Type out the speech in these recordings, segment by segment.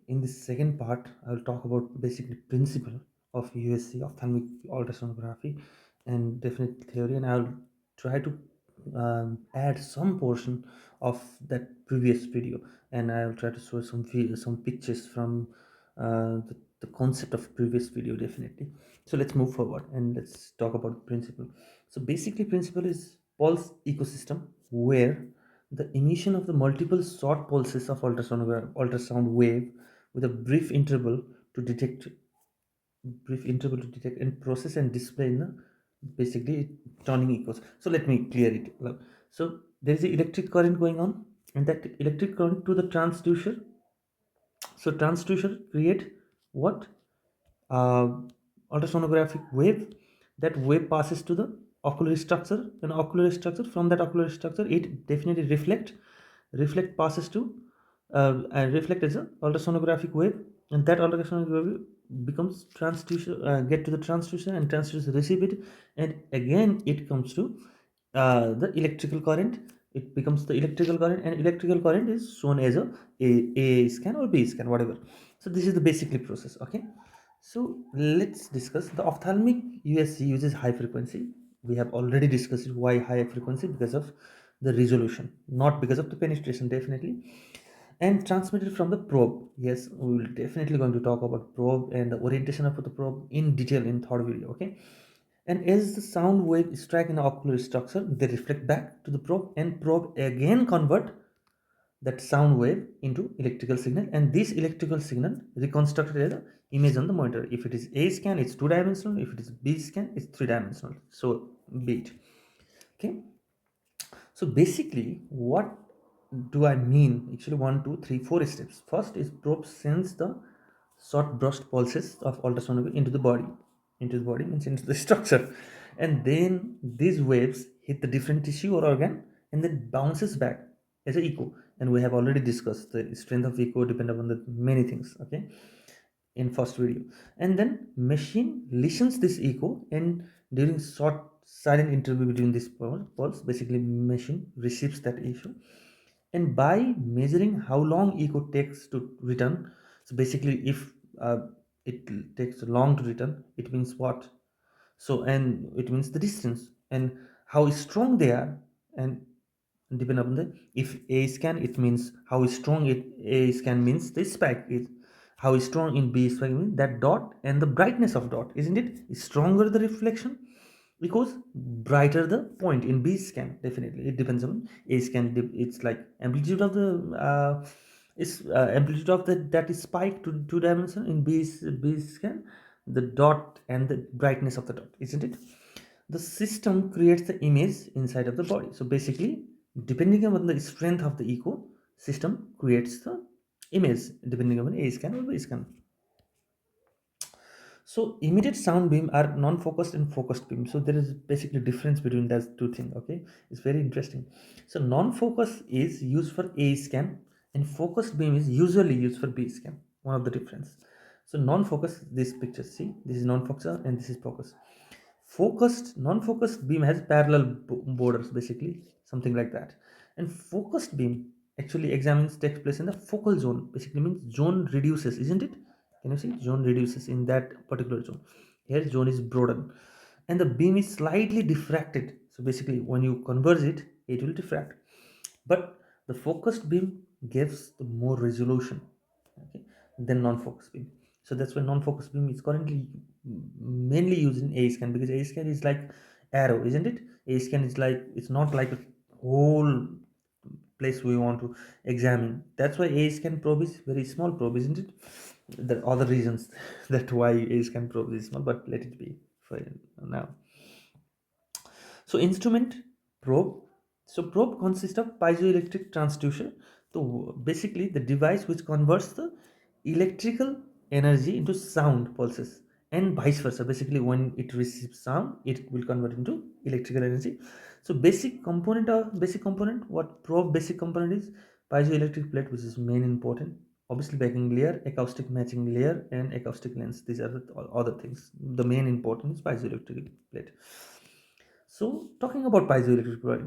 in the second part, I will talk about basically principle of USC, ophthalmic ultrasonography, and definite theory, and I will try to add some portion of that previous video, and I will try to show some pictures from the concept of previous video definitely. So let's move forward and let's talk about principle. So basically, principle is pulse ecosystem where the emission of the multiple short pulses of ultrasound wave with a brief interval to detect and process and display in the basically turning echoes. So let me clear it. So there is an electric current going on, and that electric current to the transducer. So transducer create what? uh, Ultrasonographic wave. That wave passes to the ocular structure, and ocular structure, from that ocular structure it definitely reflect passes to and reflect as a ultrasonographic wave, and that ultrasonographic wave becomes transducer, get to the transducer, and transducer receive it, and again it comes to the electrical current. It becomes the electrical current, and electrical current is shown as a scan or b scan, whatever. So this is the basically process. Okay, so let's discuss the ophthalmic USC uses high frequency. We have already discussed why high frequency, because of the resolution, not because of the penetration, definitely. And transmitted from the probe. Yes, we will definitely going to talk about probe and the orientation of the probe in detail in third video. Okay, and as the sound wave strike in the ocular structure, they reflect back to the probe, and probe again convert that sound wave into electrical signal, and this electrical signal reconstructed as an image on the monitor. If it is A scan, it's two-dimensional. If it is B scan, it's three-dimensional. So be it. Okay, so basically what do I mean? Actually, one, two, three, four steps. First is probe sends the short burst pulses of ultrasonography into the body means into the structure, and then these waves hit the different tissue or organ and then bounces back as an echo. And we have already discussed the strength of echo depend upon the many things. Okay, in first video, and then machine listens this echo, and during short silent interval between this pulse, basically machine receives that issue, and by measuring how long echo takes to return. So basically if uh, it takes long to return, it means what? So, and it means the distance and how strong they are, and depend upon the, if A scan, it means how strong it A scan means the spike is, how strong in B spike means that dot, and the brightness of dot, isn't it? Stronger the reflection, because brighter the point in B scan. Definitely it depends on A scan. It's like amplitude of the is amplitude of the that is spike to two dimension. In B scan, the dot and the brightness of the dot, isn't it? The system creates the image inside of the body. So basically, depending on the strength of the echo, system creates the image depending on A scan or B scan. So immediate sound beam are non-focused and focused beam. So there is basically difference between those two things. Okay, it's very interesting. So non-focus is used for A scan, and focused beam is usually used for B scan. One of the difference. So non-focus, this picture, see, this is non-focus and this is focus. Focused, non-focused beam has parallel borders, basically something like that. And focused beam actually examines takes place in the focal zone. Basically means zone reduces, isn't it? Can you see zone reduces in that particular zone? Here zone is broadened, and the beam is slightly diffracted. So basically, when you converge it, it will diffract. But the focused beam gives the more resolution, okay, than non-focused beam. So that's why non-focused beam is currently mainly used in A scan, because A scan is like arrow, isn't it? A scan is like, it's not like a whole place we want to examine. That's why A scan probe is very small probe, isn't it? There are other reasons that why A scan probe is small, but let it be for now. So instrument, probe. So probe consists of piezoelectric transducer. So basically the device which converts the electrical energy into sound pulses, and vice versa. Basically when it receives sound, it will convert into electrical energy. So basic component, what probe basic component is? Piezoelectric plate, which is main important. Obviously backing layer, acoustic matching layer, and acoustic lens. These are the other things. The main important is piezoelectric plate. So talking about piezoelectric plate,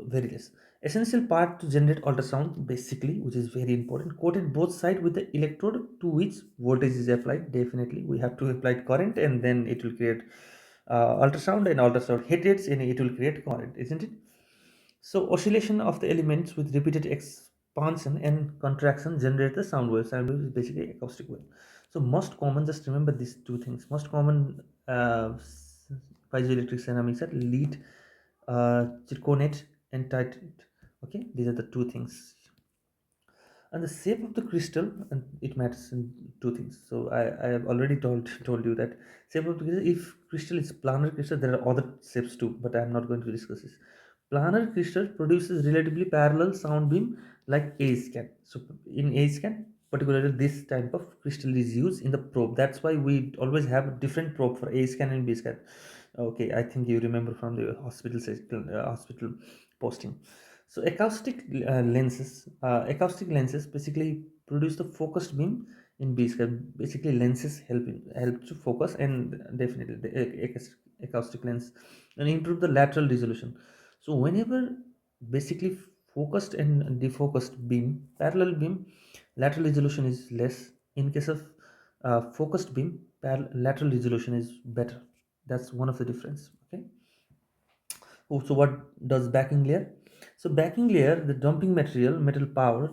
very less. essential part to generate ultrasound basically, which is very important, coated both sides with the electrode to which voltage is applied. Definitely we have to apply current, and then it will create ultrasound, and ultrasound hit it and it will create current, isn't it? So oscillation of the elements with repeated expansion and contraction generate the sound wave. Sound wave is basically acoustic wave. So most common, just remember these two things. Most common piezoelectric ceramics are lead, zirconate, and titanate. Okay, these are the two things. And the shape of the crystal, and it matters in two things. So I have already told you that shape of the crystal, if crystal is planar crystal, there are other shapes too, but I am not going to discuss this. Planar crystal produces relatively parallel sound beam like A scan. So in A scan, particularly this type of crystal is used in the probe. That's why we always have a different probe for A scan and B scan. Okay, I think you remember from the hospital posting. So acoustic lenses basically produce the focused beam in B scan. Basically, lenses help to focus, and definitely the acoustic lens, and improve the lateral resolution. So whenever basically focused and defocused beam, parallel beam, lateral resolution is less. In case of focused beam, lateral resolution is better. That's one of the difference. Okay. Oh, so what does backing layer? So backing layer, the dumping material, metal power,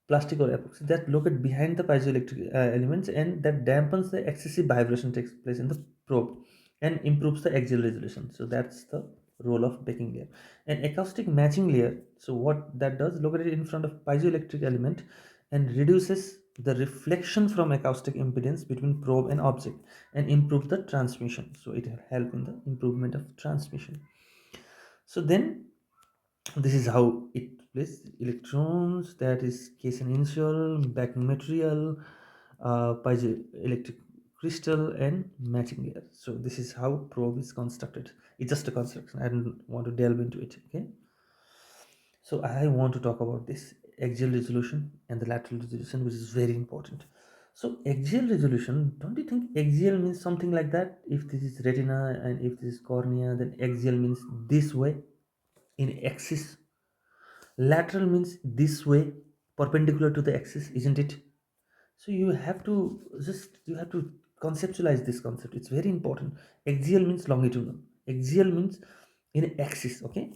plastic or epoxy that located behind the piezoelectric elements, and that dampens the excessive vibration takes place in the probe and improves the axial resolution. So that's the role of backing layer. And acoustic matching layer. So what that does, located in front of piezoelectric element and reduces the reflection from acoustic impedance between probe and object and improve the transmission. So it will help in the improvement of transmission. So then this is how it plays. Electrons, that is case and initial, backing material, piezoelectric crystal, and matching layer. So this is how probe is constructed. It's just a construction. I don't want to delve into it. Okay. So I want to talk about this axial resolution and the lateral resolution, which is very important. So axial resolution, don't you think axial means something like that? If this is retina and if this is cornea, then axial means this way in axis. Lateral means this way, perpendicular to the axis, isn't it? So you have to conceptualize this concept. It's very important. Axial means longitudinal. Axial means in axis. Okay,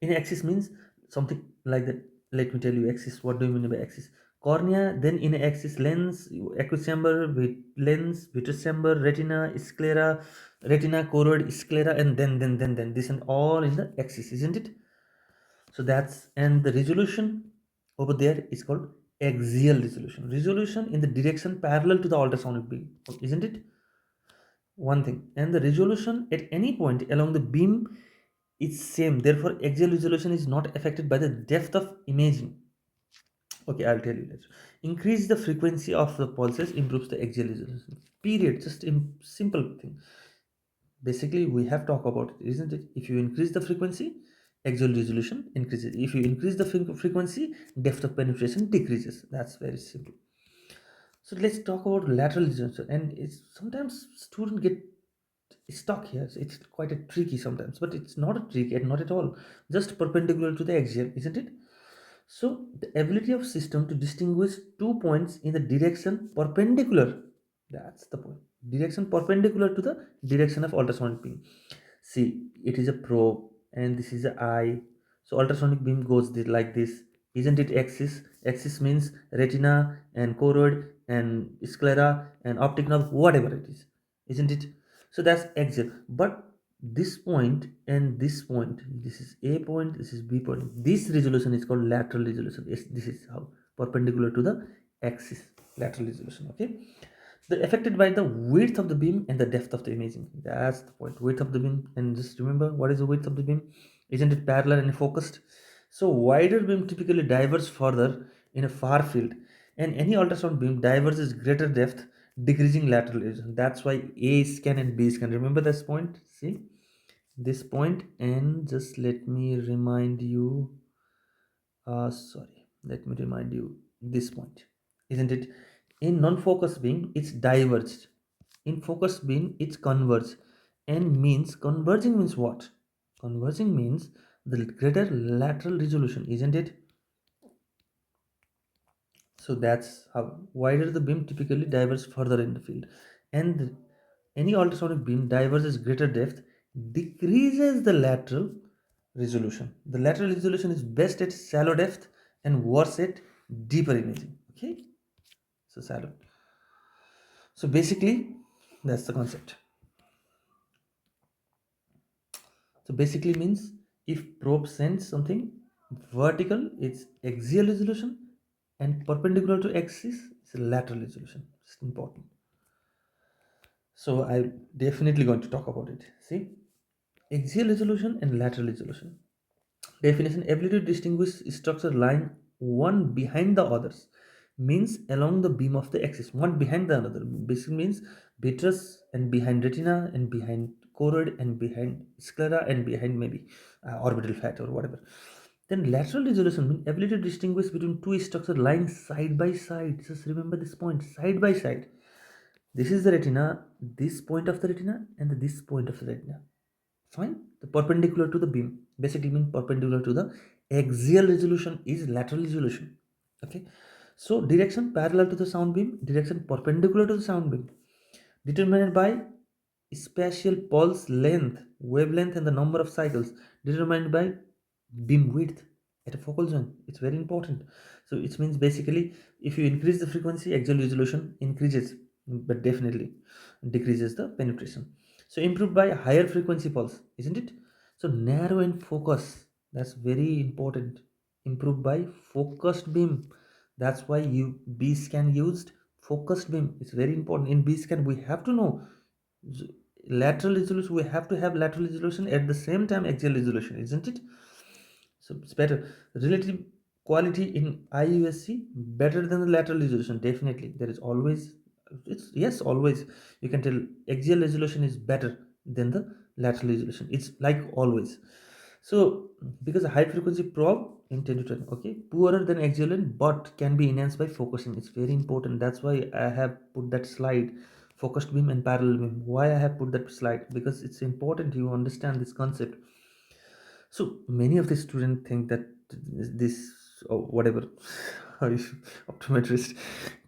in axis means something like that. Let me tell you axis. What do you mean by axis? Cornea, then in axis lens, aqueous chamber, lens, vitreous chamber, retina, sclera, retina, choroid, sclera, and then this and all in the axis, isn't it? So that's, and the resolution over there is called axial resolution. Resolution in the direction parallel to the ultrasonic beam, isn't it? One thing. And the resolution at any point along the beam is same. Therefore, axial resolution is not affected by the depth of imaging. Okay, I'll tell you later. Increase the frequency of the pulses improves the axial resolution. Period. Just in simple thing. Basically we have talked about it, isn't it? If you increase the frequency, axial resolution increases. If you increase the frequency, depth of penetration decreases. That's very simple. So let's talk about lateral resolution, and it's sometimes students get stuck here. So it's quite a tricky sometimes, but it's not a trick and not at all, just perpendicular to the axial, isn't it? So the ability of system to distinguish 2 points in the direction perpendicular, that's the point. Direction perpendicular to the direction of ultrasonic beam. See, it is a probe and this is a eye. So ultrasonic beam goes like this. Isn't it axis? Axis means retina and choroid and sclera and optic nerve, whatever it is. Isn't it? So that's axial. But this point and this point, this is A point, this is B point. This resolution is called lateral resolution. Yes, this is how perpendicular to the axis, lateral resolution. Okay. The affected by the width of the beam and the depth of the imaging. That's the point. Width of the beam, and just remember what is the width of the beam? Isn't it parallel and focused? So wider beam typically diverges further in a far field, and any ultrasound beam diverges greater depth, decreasing lateral resolution. That's why A scan and B scan. Remember this point. See this point, and just let me remind you. Sorry, let me remind you this point. Isn't it? In non-focus beam, it's diverged. In focus beam, it's converged. And means converging means what? Converging means the greater lateral resolution, isn't it? So that's how wider the beam typically diverges further in the field. And any ultrasonic beam diverges greater depth, decreases the lateral resolution. The lateral resolution is best at shallow depth and worse at deeper imaging. Okay, so shallow. So basically, that's the concept. So basically means if probe sends something vertical, it's axial resolution, and perpendicular to axis, it's lateral resolution. It's important. So I'm definitely going to talk about it. See, axial resolution and lateral resolution. Definition: ability to distinguish structure lying one behind the others, means along the beam of the axis, one behind the other. Basically means vitreous and behind retina and behind choroid and behind sclera and behind maybe orbital fat or whatever. Then lateral resolution means ability to distinguish between two structures lying side by side. Just remember this point: side by side. This is the retina, this point of the retina, and this point of the retina. Fine. The perpendicular to the beam basically means perpendicular to the axial resolution is lateral resolution. Okay. So direction parallel to the sound beam, direction perpendicular to the sound beam, determined by spatial pulse length, wavelength, and the number of cycles, determined by beam width at a focal zone. It's very important. So it means basically if you increase the frequency, axial resolution increases, but definitely decreases the penetration. So improved by higher frequency pulse, isn't it? So narrow and focus, that's very important. Improved by focused beam. That's why you B scan used focused beam. It's very important. In B scan we have to know lateral resolution. We have to have lateral resolution at the same time axial resolution, isn't it? So it's better. Relative quality in IUSC better than the lateral resolution. Definitely, there is always, it's yes, always you can tell axial resolution is better than the lateral resolution. It's like always. So because a high frequency probe in 10 to 10, okay, poorer than axial length, but can be enhanced by focusing. It's very important. That's why I have put that slide, focused beam and parallel beam. Why I have put that slide? Because it's important you understand this concept. So many of the students think that this or whatever optometrist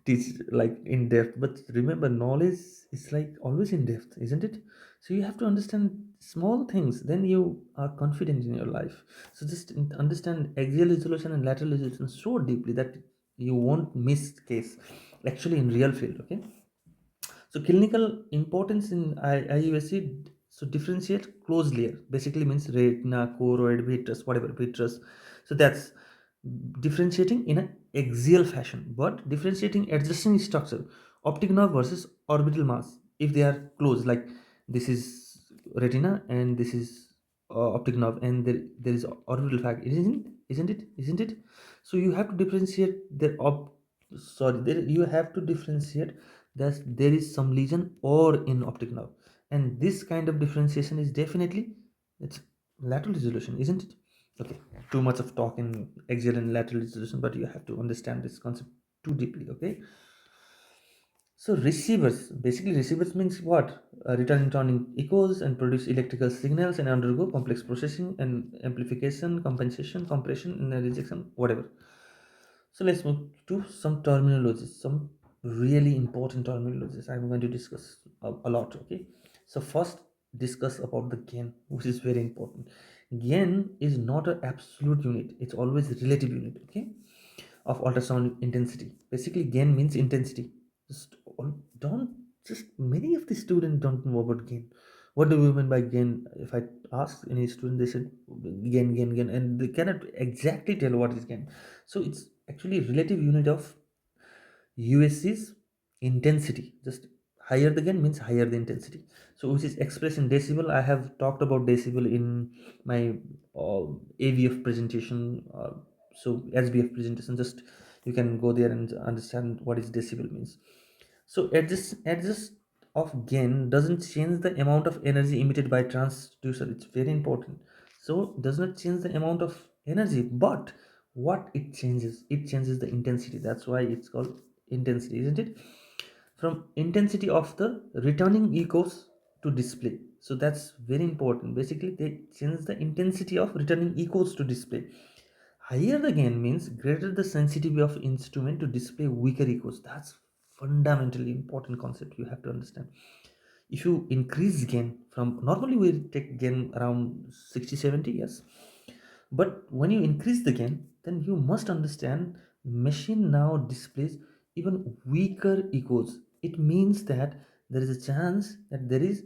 teach like in depth, but remember knowledge is like always in depth, isn't it? So you have to understand small things, then you are confident in your life. So just understand axial resolution and lateral resolution so deeply that you won't miss case actually in real field. Okay, so clinical importance in IUSC, so differentiate closely here. Basically means retina, choroid, vitreous, whatever vitreous. So that's differentiating in an axial fashion, but differentiating adjacent structure, optic nerve versus orbital mass. If they are close, like this is retina and this is optic nerve, and there is orbital fag. It isn't, isn't it? Isn't it? So you have to differentiate their sorry, there you have to differentiate that there is some lesion or in optic nerve, and this kind of differentiation is definitely it's lateral resolution, isn't it? Okay, too much of talk in axial and lateral resolution, but you have to understand this concept too deeply. Okay, so receivers, basically receivers means what? Returning turning echoes and produce electrical signals and undergo complex processing and amplification, compensation, compression, and rejection, whatever. So let's move to some terminologies, some really important terminologies I'm going to discuss a lot. Okay, so first discuss about the gain, which is very important. Gain is not an absolute unit; it's always a relative unit. Okay, of ultrasound intensity. Basically, gain means intensity. Just don't just many of the students don't know about gain. What do we mean by gain? If I ask any student, they said gain, gain, gain, and they cannot exactly tell what is gain. So it's actually relative unit of USC's intensity. Just higher the gain means higher the intensity. So which is expressed in decibel. I have talked about decibel in my AVF presentation. So SBF presentation. Just you can go there and understand what is decibel means. So adjust of gain doesn't change the amount of energy emitted by transducer. It's very important. So does not change the amount of energy, but what it changes the intensity. That's why it's called intensity, isn't it? From intensity of the returning echoes to display. So that's very important. Basically, they change the intensity of returning echoes to display. Higher the gain means greater the sensitivity of instrument to display weaker echoes. That's fundamentally important concept you have to understand. If you increase gain from, normally we take gain around 60 70, yes, but when you increase the gain, then you must understand machine now displays even weaker echoes. It means that there is a chance that there is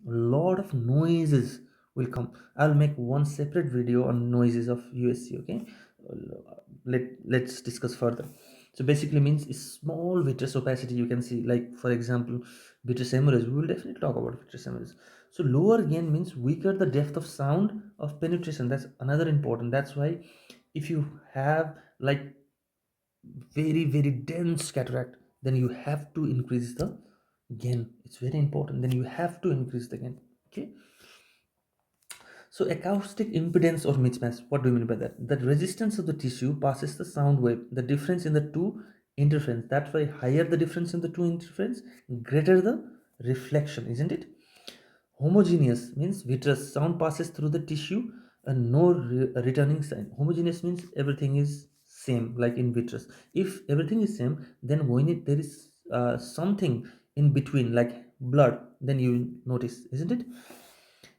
a lot of noises will come. I'll make one separate video on noises of USC. Okay, let's discuss further. So basically means is small vitreous opacity you can see, like for example vitreous hemorrhage. We will definitely talk about vitreous hemorrhage. So lower gain means weaker the depth of sound of penetration. That's another important. That's why if you have like very dense cataract, then you have to increase the gain. It's very important. Then you have to increase the gain. Okay. So acoustic impedance or mismatch, what do you mean by that? The resistance of the tissue passes the sound wave, the difference in the two interference. That's why higher the difference in the two interference, greater the reflection, isn't it? Homogeneous means vitreous sound passes through the tissue and no returning sign. Homogeneous means everything is same, like in vitreous. If everything is same, then when there is something in between, like blood, then you notice, isn't it?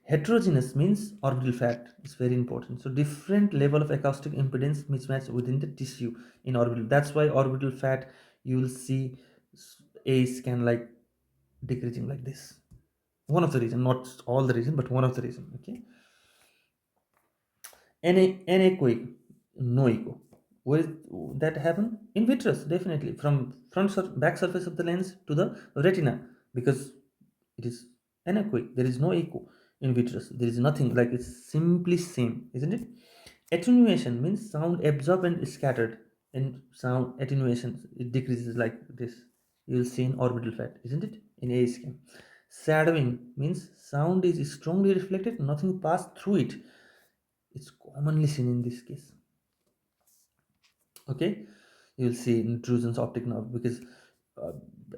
Heterogeneous means orbital fat. It's very important. So different level of acoustic impedance mismatch within the tissue in orbital. That's why orbital fat you will see a scan like decreasing like this. One of the reason, not all the reason, but one of the reason. Okay. Anechoic, no echo. Where is that happen? In vitreous, definitely. From back surface of the lens to the retina, because it is anechoic. There is no echo in vitreous. There is nothing, like it's simply same, isn't it? Attenuation means sound absorbed and scattered. And sound attenuation, it decreases like this. You'll see in orbital fat, isn't it? In A scan. Shadowing means sound is strongly reflected, nothing passed through it. It's commonly seen in this case. Okay, you'll see intrusions optic nerve, because uh,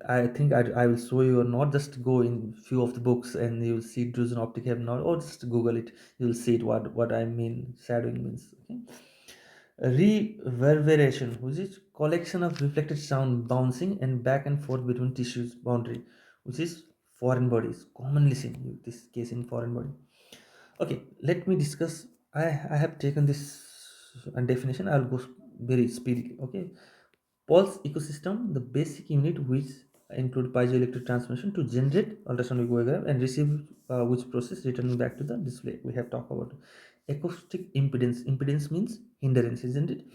I think I will show you, or not just go in few of the books and you'll see intrusion optic have not, or just Google it. You'll see it what I mean shadowing means. Okay. Reverberation, which is collection of reflected sound bouncing and back and forth between tissues boundary, which is foreign bodies, commonly seen in this case in foreign body. Okay, let me discuss. I have taken this definition. I'll go very speedy. Okay, pulse ecosystem, the basic unit which include piezoelectric transmission to generate ultrasonic wave and receive which process returning back to the display. We have talked about acoustic impedance. Impedance means hindrance, isn't it?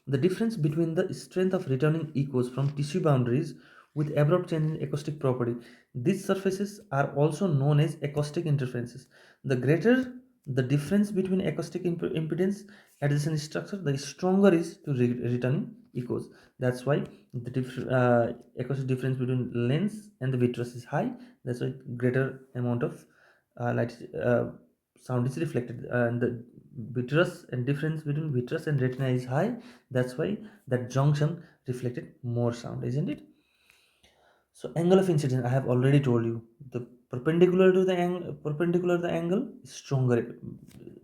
The difference between the strength of returning echoes from tissue boundaries with abrupt change in acoustic property. These surfaces are also known as acoustic interferences. The greater the difference between acoustic impedance adjacent structure, the stronger is to returning echoes. That's why the acoustic difference between lens and the vitreous is high. That's why greater amount of light sound is reflected, and the vitreous and difference between vitreous and retina is high. That's why that junction reflected more sound, isn't it? So angle of incidence, I have already told you, the perpendicular the angle is stronger.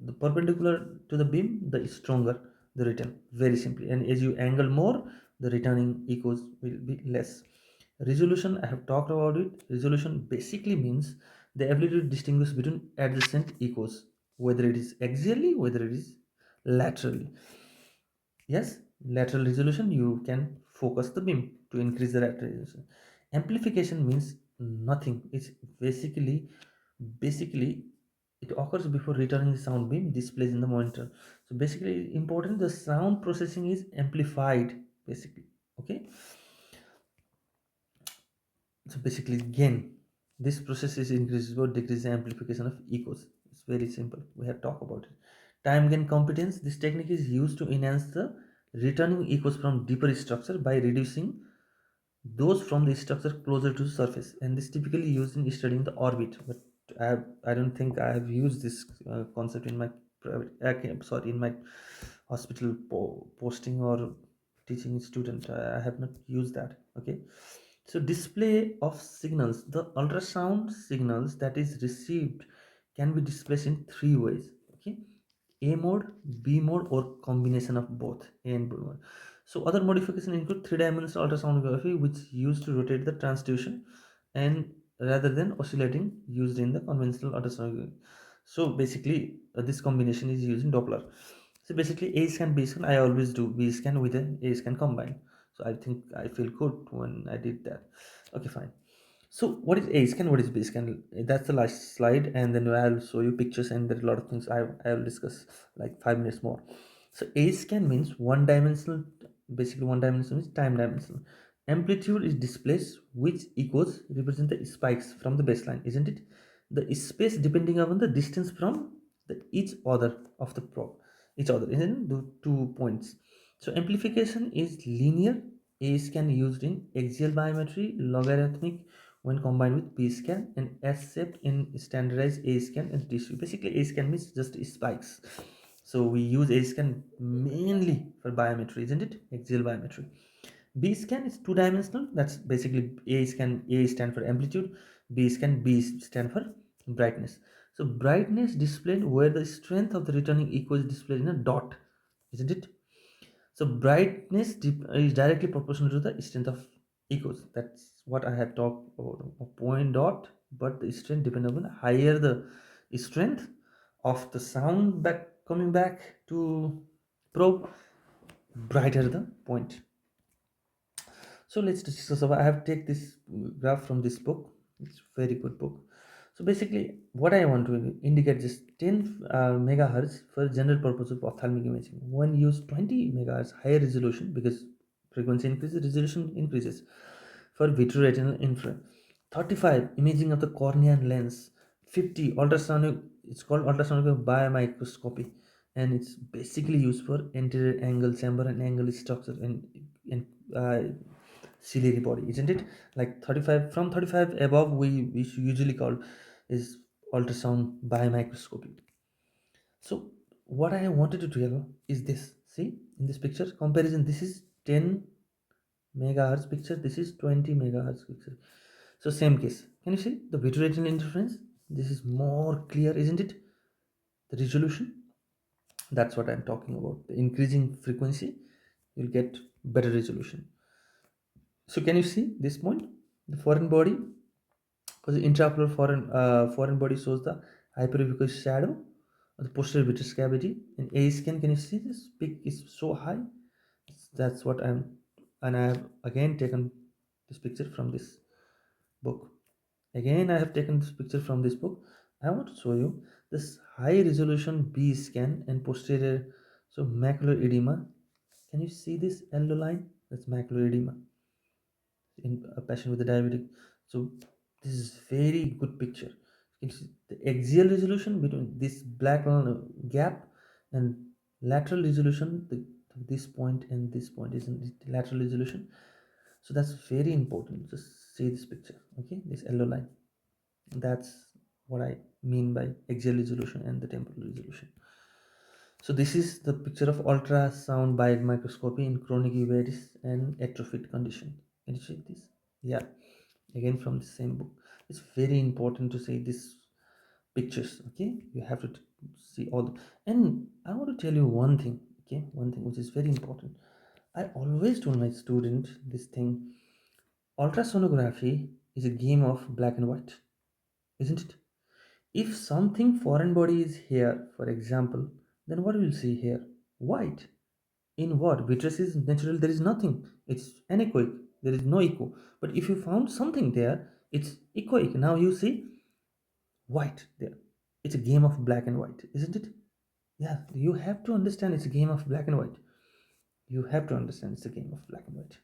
The perpendicular to the beam, the stronger the return. Very simply, and as you angle more, the returning echoes will be less. Resolution, I have talked about it. Resolution basically means the ability to distinguish between adjacent echoes, whether it is axially, whether it is laterally. Yes, lateral resolution, you can focus the beam to increase the lateral resolution. Amplification means nothing. It's basically it occurs before returning the sound beam displays in the monitor. So basically important, the sound processing is amplified basically. Okay. So basically gain, this process is increases or decreases the amplification of echoes. It's very simple, we have talked about it. Time gain competence, this technique is used to enhance the returning echoes from deeper structure by reducing those from the structure closer to the surface, and this typically used in studying the orbit. But I don't think I have used this concept in my private sorry, in my hospital posting or teaching student. I have not used that. Okay. So display of signals, the ultrasound signals that is received can be displaced in three ways. Okay, A mode, B mode, or combination of both A and B mode. So other modifications include three-dimensional ultrasonography, which used to rotate the transducer, and rather than oscillating used in the conventional ultrasonography. So basically, this combination is using Doppler. So basically, A scan, B scan. I always do B scan with a scan combined. So I think I feel good when I did that. Okay, fine. So what is A scan? What is B scan? That's the last slide, and then I'll show you pictures, and there are a lot of things I will discuss like 5 minutes more. So A scan means one dimensional. Basically, one dimensional is time dimensional. Amplitude is displaced, which equals represent the spikes from the baseline, isn't it? The space depending upon the distance from the each other of the probe, each other, isn't it? The 2 points. So amplification is linear. A scan used in axial biometry, logarithmic when combined with B scan, and accept in standardized A scan and tissue. Basically, A scan means just spikes. So we use A scan mainly for biometry, isn't it? Axial biometry. B scan is two-dimensional. That's basically A scan. A stand for amplitude. B scan. B stand for brightness. So brightness displayed where the strength of the returning echo is displayed in a dot, isn't it? So brightness is directly proportional to the strength of echoes. That's what I have talked about. A point dot, but the strength depends upon higher the strength of the sound back coming back to probe, brighter the point. So let's discuss about. I have take this graph from this book. It's a very good book. So basically, what I want to indicate is 10 megahertz for general purpose of ophthalmic imaging. When use 20 megahertz higher resolution, because frequency increases, resolution increases for vitreoretinal infra. 35 imaging of the cornea and lens. 50 ultrasonic. It's called ultrasonic biomicroscopy, and it's basically used for anterior angle chamber and angle structure and uh, ciliary body, isn't it? Like 35, from 35 above, we usually call is ultrasound biomicroscopy. So what I wanted to tell is this. See, in this picture comparison, this is 10 megahertz picture, this is 20 megahertz picture. So same case, can you see the vitreoretinal interference? This is more clear, isn't it? The resolution, that's what I'm talking about. The increasing frequency, you'll get better resolution. So can you see this point? The foreign body, because the intraocular foreign body shows the hypervicous shadow of the posterior vitreous cavity. In A scan, can you see this peak is so high? That's what I'm, and I have again taken this picture from this book. Again, I have taken this picture from this book. I want to show you this high resolution B scan and posterior. So macular edema. Can you see this yellow line? That's macular edema in a patient with a diabetic. So this is very good picture. You can see the axial resolution between this black gap, and lateral resolution. This point and this point is in the lateral resolution. So that's very important. Just see this picture. Okay, this yellow line. That's what I mean by axial resolution and the temporal resolution. So this is the picture of ultrasound by microscopy in chronic uveitis and atrophied condition. Can you see this? Yeah, again from the same book. It's very important to see these pictures. Okay, you have to see all the, and I want to tell you one thing. Okay, one thing which is very important. I always told my student this thing. Ultrasonography is a game of black and white, isn't it? If something foreign body is here, for example, then what will see here? White. In what? Vitreous is natural, there is nothing. It's anechoic. There is no echo. But if you found something there, it's echoic. Now you see white there. It's a game of black and white, isn't it? Yeah, you have to understand it's a game of black and white. You have to understand it's a game of black and white.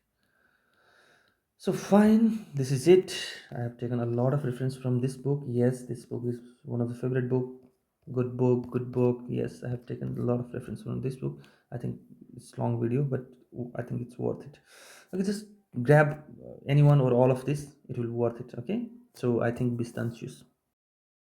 So fine, this is it. I have taken a lot of reference from this book. Yes, this book is one of the favorite book. Good book, good book. Yes, I have taken a lot of reference from this book. I think it's long video, but I think it's worth it. Okay, just grab anyone or all of this. It will worth it. Okay. So I think Bistantius.